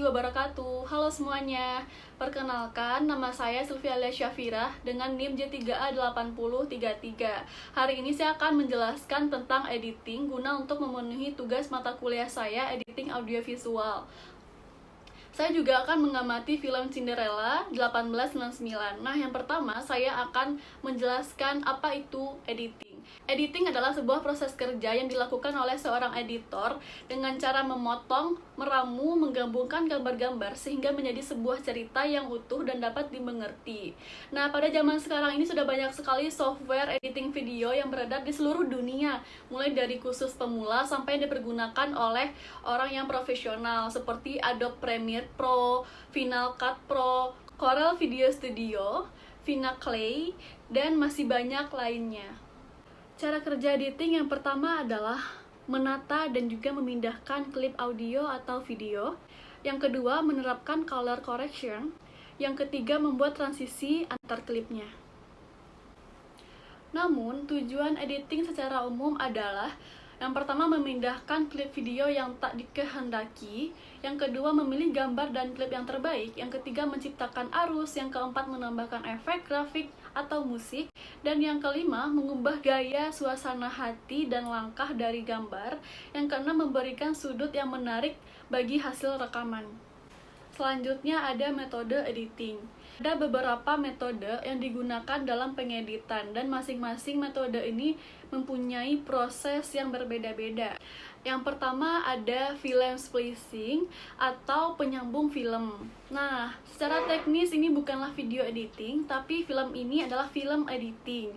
wabarakatuh. Halo semuanya. Perkenalkan, nama saya Sylvia Alia Syafirah dengan NIM J3A8033. Hari ini saya akan menjelaskan tentang editing guna untuk memenuhi tugas mata kuliah saya, editing audiovisual. Saya juga akan mengamati film Cinderella 1899. Nah, yang pertama saya akan menjelaskan apa itu editing. Editing adalah sebuah proses kerja yang dilakukan oleh seorang editor dengan cara memotong, meramu, menggabungkan gambar-gambar sehingga menjadi sebuah cerita yang utuh dan dapat dimengerti. Nah, pada zaman sekarang ini sudah banyak sekali software editing video yang beredar di seluruh dunia, mulai dari khusus pemula sampai yang dipergunakan oleh orang yang profesional seperti Adobe Premiere Pro, Final Cut Pro, Corel Video Studio, Vinaclay, dan masih banyak lainnya. Cara kerja editing yang pertama adalah menata dan juga memindahkan klip audio atau video. Yang kedua, menerapkan color correction. Yang ketiga, membuat transisi antar klipnya. Namun, tujuan editing secara umum adalah yang pertama, memindahkan klip video yang tak dikehendaki. Yang kedua, memilih gambar dan klip yang terbaik. Yang ketiga, menciptakan arus. Yang keempat, menambahkan efek, grafik, atau musik. Dan yang kelima, mengubah gaya, suasana hati, dan langkah dari gambar. Yang keenam, memberikan sudut yang menarik bagi hasil rekaman. Selanjutnya ada metode editing. Ada beberapa metode yang digunakan dalam pengeditan dan masing-masing metode ini mempunyai proses yang berbeda-beda. Yang pertama ada film splicing atau penyambung film. Nah, secara teknis ini bukanlah video editing, tapi film ini adalah film editing.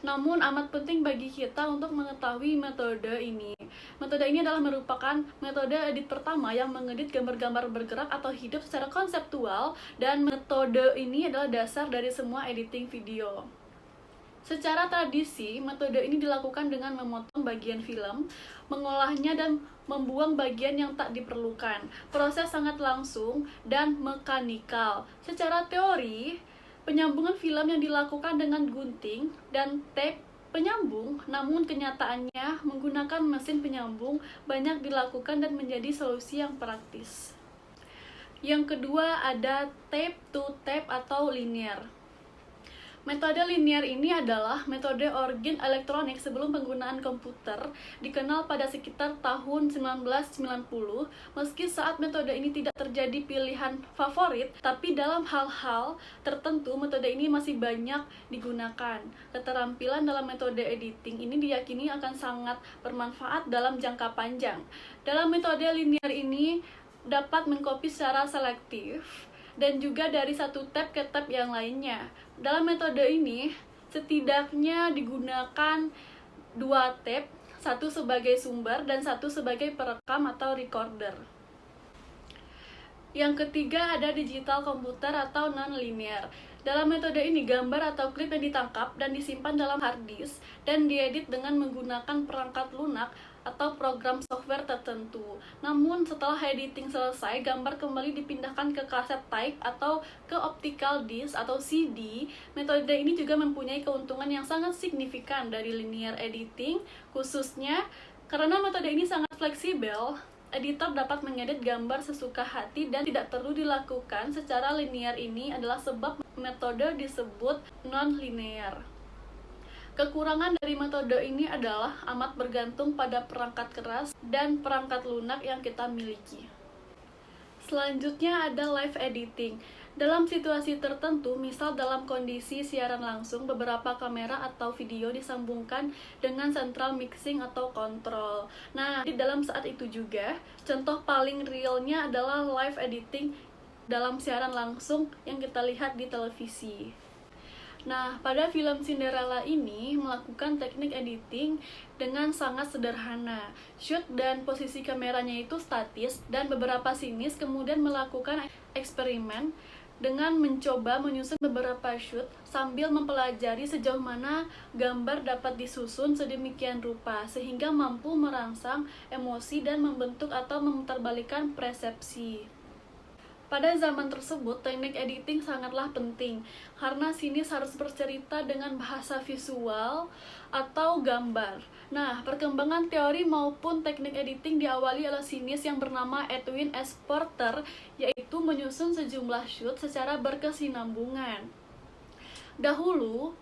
Namun amat penting bagi kita untuk mengetahui metode ini. Metode ini adalah merupakan metode edit pertama yang mengedit gambar-gambar bergerak atau hidup secara konseptual, dan metode ini adalah dasar dari semua editing video. Secara tradisi, metode ini dilakukan dengan memotong bagian film, mengolahnya dan membuang bagian yang tak diperlukan. Proses sangat langsung dan mekanikal. Secara teori, penyambungan film yang dilakukan dengan gunting dan tape penyambung, namun kenyataannya menggunakan mesin penyambung banyak dilakukan dan menjadi solusi yang praktis. Yang kedua ada tape to tape atau linear. Metode linear ini adalah metode origin elektronik sebelum penggunaan komputer, dikenal pada sekitar tahun 1990. Meski saat metode ini tidak terjadi pilihan favorit, tapi dalam hal-hal tertentu metode ini masih banyak digunakan. Keterampilan dalam metode editing ini diyakini akan sangat bermanfaat dalam jangka panjang. Dalam metode linear ini dapat mengcopy secara selektif dan juga dari satu tab ke tab yang lainnya. Dalam metode ini, setidaknya digunakan dua tab, satu sebagai sumber dan satu sebagai perekam atau recorder. Yang ketiga ada digital komputer atau non-linear. Dalam metode ini, gambar atau klip yang ditangkap dan disimpan dalam hard disk dan diedit dengan menggunakan perangkat lunak atau program software tertentu. Namun setelah editing selesai, gambar kembali dipindahkan ke kaset tape atau ke optical disc atau CD. Metode ini juga mempunyai keuntungan yang sangat signifikan dari linear editing, khususnya karena metode ini sangat fleksibel. Editor dapat mengedit gambar sesuka hati dan tidak perlu dilakukan secara linear. Ini adalah sebab metode disebut non-linear. Kekurangan dari metode ini adalah amat bergantung pada perangkat keras dan perangkat lunak yang kita miliki. Selanjutnya ada live editing. Dalam situasi tertentu, misal dalam kondisi siaran langsung, beberapa kamera atau video disambungkan dengan central mixing atau kontrol. Nah, di dalam saat itu juga, contoh paling realnya adalah live editing dalam siaran langsung yang kita lihat di televisi. Nah, pada film Cinderella ini melakukan teknik editing dengan sangat sederhana. Shoot dan posisi kameranya itu statis, dan beberapa sinis kemudian melakukan eksperimen dengan mencoba menyusun beberapa shoot sambil mempelajari sejauh mana gambar dapat disusun sedemikian rupa sehingga mampu merangsang emosi dan membentuk atau memutarbalikkan persepsi. Pada zaman tersebut, teknik editing sangatlah penting karena sinis harus bercerita dengan bahasa visual atau gambar. Nah, perkembangan teori maupun teknik editing diawali oleh sinis yang bernama Edwin S. Porter, yaitu menyusun sejumlah shoot secara berkesinambungan. Dahulu,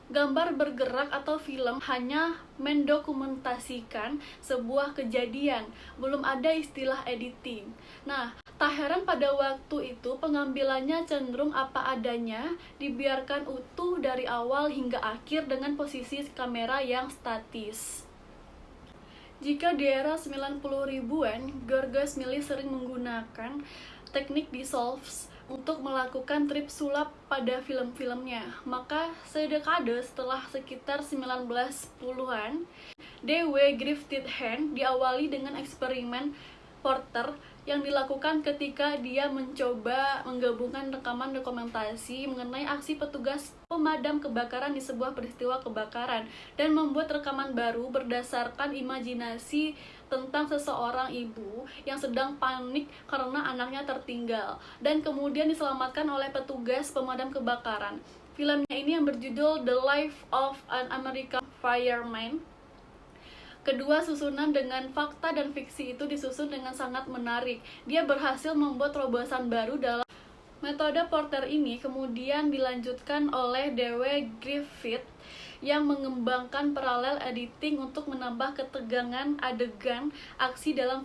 gambar bergerak atau film hanya mendokumentasikan sebuah kejadian, belum ada istilah editing. Nah, tak heran pada waktu itu pengambilannya cenderung apa adanya, dibiarkan utuh dari awal hingga akhir dengan posisi kamera yang statis. Jika di era 90 ribuan, George Mills sering menggunakan teknik dissolves untuk melakukan trip sulap pada film-filmnya. Maka sedekade setelah sekitar 1910-an, D.W. Griffith Hand diawali dengan eksperimen Porter yang dilakukan ketika dia mencoba menggabungkan rekaman dokumentasi mengenai aksi petugas pemadam kebakaran di sebuah peristiwa kebakaran dan membuat rekaman baru berdasarkan imajinasi tentang seseorang ibu yang sedang panik karena anaknya tertinggal dan kemudian diselamatkan oleh petugas pemadam kebakaran. Filmnya ini yang berjudul The Life of an American Fireman. Kedua susunan dengan fakta dan fiksi itu disusun dengan sangat menarik. Dia berhasil membuat terobosan baru dalam metode Porter ini, kemudian dilanjutkan oleh D.W. Griffith yang mengembangkan paralel editing untuk menambah ketegangan adegan aksi dalam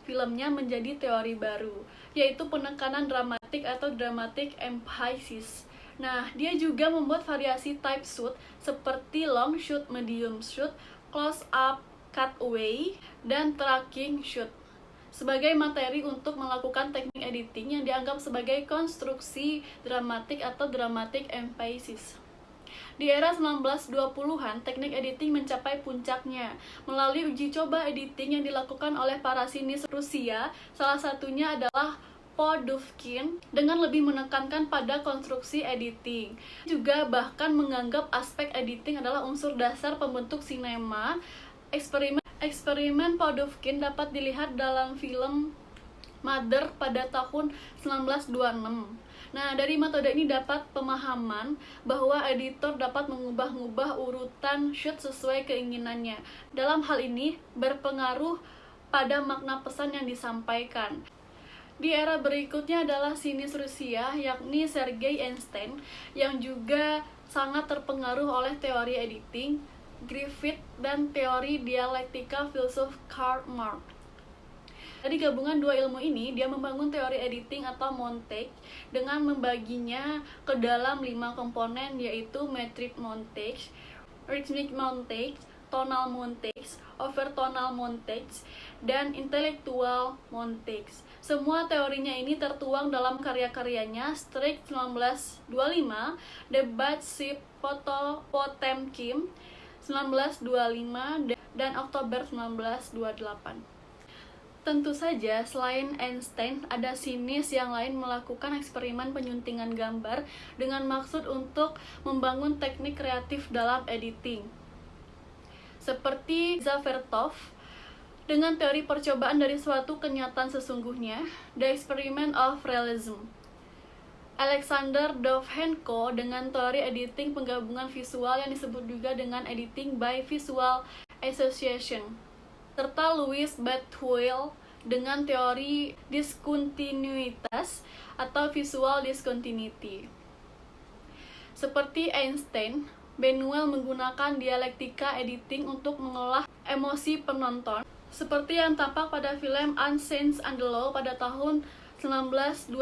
filmnya menjadi teori baru, yaitu penekanan dramatik atau dramatic emphasis. Nah, dia juga membuat variasi type shoot seperti long shoot, medium shoot, close up, cutaway, dan tracking shoot sebagai materi untuk melakukan teknik editing yang dianggap sebagai konstruksi dramatik atau dramatic emphasis. Di era 1920-an, teknik editing mencapai puncaknya melalui uji coba editing yang dilakukan oleh para sinis Rusia, salah satunya adalah Poduvkin, dengan lebih menekankan pada konstruksi editing. Juga bahkan menganggap aspek editing adalah unsur dasar pembentuk sinema. Eksperimen Poduvkin dapat dilihat dalam film Mother pada tahun 1926. Nah, dari metode ini dapat pemahaman bahwa editor dapat mengubah-ubah urutan shoot sesuai keinginannya. Dalam hal ini berpengaruh pada makna pesan yang disampaikan. Di era berikutnya adalah sinis Rusia, yakni Sergei Einstein, yang juga sangat terpengaruh oleh teori editing, Griffith, dan teori dialektika filsuf Karl Marx. Dari gabungan dua ilmu ini, dia membangun teori editing atau montage dengan membaginya ke dalam 5 komponen, yaitu metric montage, rhythmic montage, tonal montage, overtonal montage, dan intellectual montage. Semua teorinya ini tertuang dalam karya-karyanya Strike 1925, Debat Ship Potemkin 1925, dan Oktober 1928. Tentu saja, selain Einstein, ada sinis yang lain melakukan eksperimen penyuntingan gambar dengan maksud untuk membangun teknik kreatif dalam editing. Seperti Zavertov, dengan teori percobaan dari suatu kenyataan sesungguhnya, The Experiment of Realism. Alexander Dovzhenko dengan teori editing penggabungan visual yang disebut juga dengan editing by visual association, serta Louis Bethune dengan teori diskontinuitas atau visual discontinuity. Seperti Einstein, Benoit menggunakan dialektika editing untuk mengolah emosi penonton, seperti yang tampak pada film Unchained Angelo pada tahun 1929.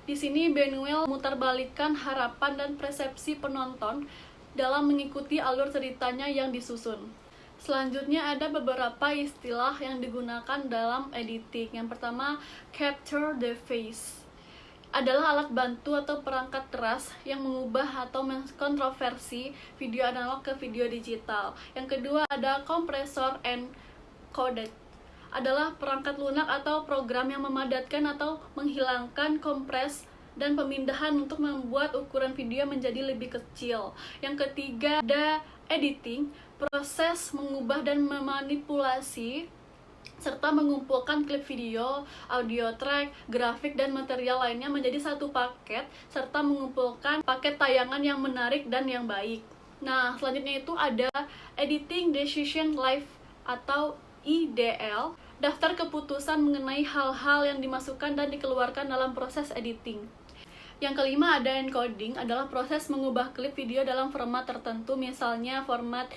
Di sini Benoit memutarbalikkan harapan dan persepsi penonton dalam mengikuti alur ceritanya yang disusun. Selanjutnya ada beberapa istilah yang digunakan dalam editing. Yang pertama, capture the face adalah alat bantu atau perangkat keras yang mengubah atau mengkonversi video analog ke video digital. Yang kedua ada compressor encoded, adalah perangkat lunak atau program yang memadatkan atau menghilangkan kompres dan pemindahan untuk membuat ukuran video menjadi lebih kecil. Yang ketiga ada editing, proses mengubah dan memanipulasi serta mengumpulkan klip video, audio track, grafik, dan material lainnya menjadi satu paket, serta mengumpulkan paket tayangan yang menarik dan yang baik. Nah, selanjutnya itu ada Editing Decision Live atau IDL, daftar keputusan mengenai hal-hal yang dimasukkan dan dikeluarkan dalam proses editing. Yang kelima ada encoding, adalah proses mengubah klip video dalam format tertentu, misalnya format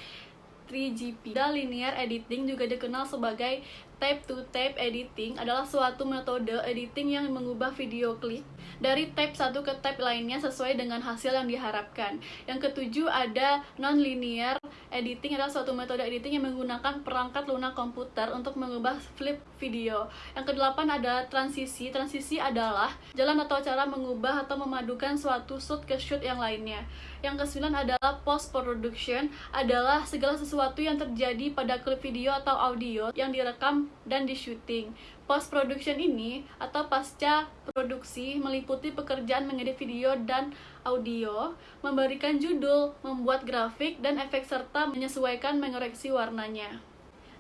3GP. Linear editing juga dikenal sebagai tape-to-tape editing, adalah suatu metode editing yang mengubah video klip dari tape satu ke tape lainnya sesuai dengan hasil yang diharapkan. Yang ketujuh ada non-linear editing, adalah suatu metode editing yang menggunakan perangkat lunak komputer untuk mengubah flip video. Yang kedelapan ada transisi. Transisi adalah jalan atau cara mengubah atau memadukan suatu shoot ke shoot yang lainnya. Yang kesembilan adalah post production, adalah segala sesuatu yang terjadi pada klip video atau audio yang direkam dan di syuting. Post production ini atau pasca produksi meliputi pekerjaan mengedit video dan audio, memberikan judul, membuat grafik dan efek serta menyesuaikan mengoreksi warnanya.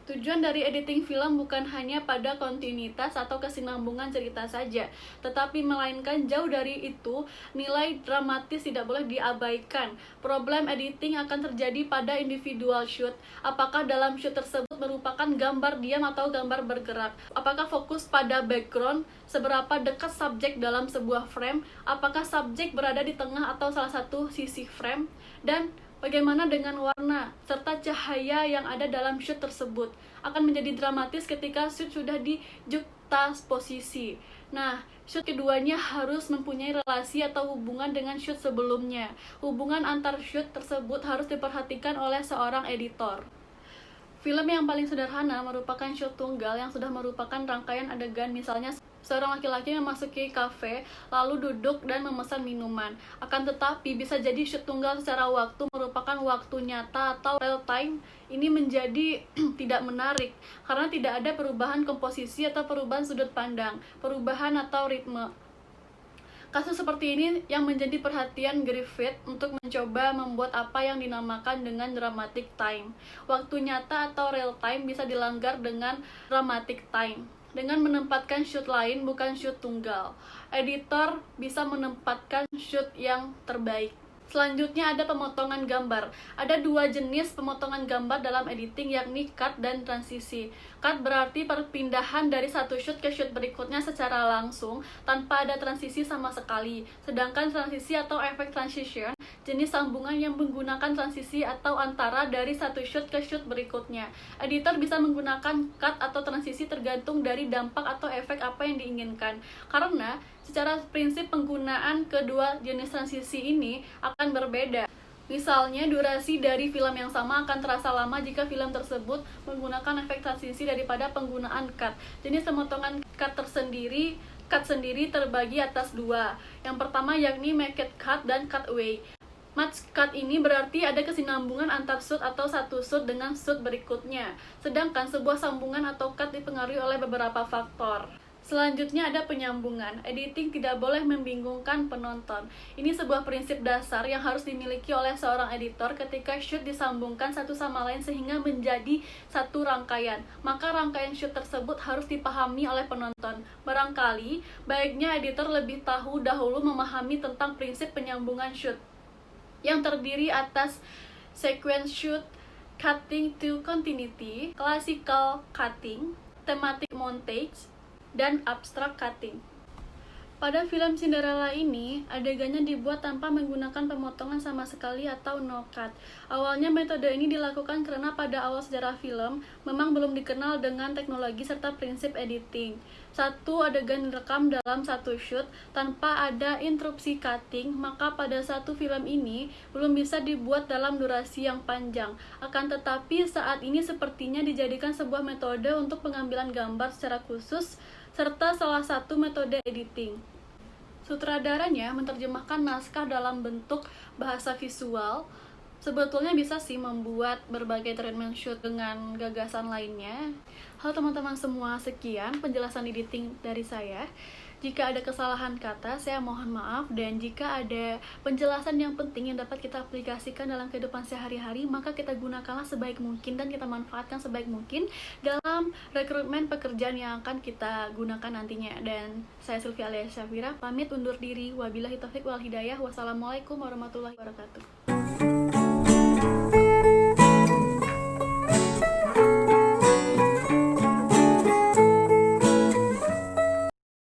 Tujuan dari editing film bukan hanya pada kontinuitas atau kesinambungan cerita saja, tetapi melainkan jauh dari itu, nilai dramatis tidak boleh diabaikan. Problem editing akan terjadi pada individual shoot. Apakah dalam shoot tersebut merupakan gambar diam atau gambar bergerak? Apakah fokus pada background? Seberapa dekat subjek dalam sebuah frame? Apakah subjek berada di tengah atau salah satu sisi frame? Dan bagaimana dengan warna serta cahaya yang ada dalam shoot tersebut? Akan menjadi dramatis ketika shoot sudah di juxtaposisi. Nah, shoot keduanya harus mempunyai relasi atau hubungan dengan shoot sebelumnya. Hubungan antar shoot tersebut harus diperhatikan oleh seorang editor. Film yang paling sederhana merupakan shoot tunggal yang sudah merupakan rangkaian adegan, misalnya seorang laki-laki memasuki kafe, lalu duduk dan memesan minuman. Akan tetapi, bisa jadi shoot tunggal secara waktu merupakan waktu nyata atau real time. Ini menjadi tidak menarik, karena tidak ada perubahan komposisi atau perubahan sudut pandang, perubahan atau ritme. Kasus seperti ini yang menjadi perhatian Griffith untuk mencoba membuat apa yang dinamakan dengan dramatic time. Waktu nyata atau real time bisa dilanggar dengan dramatic time, dengan menempatkan shoot lain bukan shoot tunggal. Editor bisa menempatkan shoot yang terbaik. Selanjutnya ada pemotongan gambar. Ada dua jenis pemotongan gambar dalam editing, yakni cut dan transisi. Cut berarti perpindahan dari satu shoot ke shoot berikutnya secara langsung tanpa ada transisi sama sekali. Sedangkan transisi atau efek transition, jenis sambungan yang menggunakan transisi atau antara dari satu shoot ke shoot berikutnya. Editor bisa menggunakan cut atau transisi tergantung dari dampak atau efek apa yang diinginkan. Karena secara prinsip penggunaan kedua jenis transisi ini akan berbeda. Misalnya, durasi dari film yang sama akan terasa lama jika film tersebut menggunakan efek transisi daripada penggunaan cut. Jenis pemotongan cut sendiri terbagi atas dua. Yang pertama yakni market cut dan cutaway. Match cut ini berarti ada kesinambungan antar shoot atau satu shoot dengan shoot berikutnya. Sedangkan sebuah sambungan atau cut dipengaruhi oleh beberapa faktor. Selanjutnya ada penyambungan. Editing tidak boleh membingungkan penonton. Ini sebuah prinsip dasar yang harus dimiliki oleh seorang editor ketika shoot disambungkan satu sama lain sehingga menjadi satu rangkaian. Maka rangkaian shoot tersebut harus dipahami oleh penonton. Barangkali, baiknya editor lebih tahu dahulu memahami tentang prinsip penyambungan shoot, yang terdiri atas sequence shoot, cutting to continuity, classical cutting, thematic montage, dan abstract cutting. Pada film Cinderella ini, adegannya dibuat tanpa menggunakan pemotongan sama sekali atau no cut. Awalnya metode ini dilakukan karena pada awal sejarah film memang belum dikenal dengan teknologi serta prinsip editing. Satu adegan direkam dalam satu shoot tanpa ada interupsi cutting, maka pada satu film ini belum bisa dibuat dalam durasi yang panjang. Akan tetapi saat ini sepertinya dijadikan sebuah metode untuk pengambilan gambar secara khusus serta salah satu metode editing. Sutradaranya menerjemahkan naskah dalam bentuk bahasa visual. Sebetulnya bisa sih membuat berbagai treatment shoot dengan gagasan lainnya. Halo teman-teman semua, sekian penjelasan editing dari saya. Jika ada kesalahan kata, saya mohon maaf, dan jika ada penjelasan yang penting yang dapat kita aplikasikan dalam kehidupan sehari-hari, maka kita gunakanlah sebaik mungkin dan kita manfaatkan sebaik mungkin dalam rekrutmen pekerjaan yang akan kita gunakan nantinya. Dan saya Sylvia Alia Syafira, pamit undur diri. Wabillahi taufiq wal hidayah. Wassalamualaikum warahmatullahi wabarakatuh.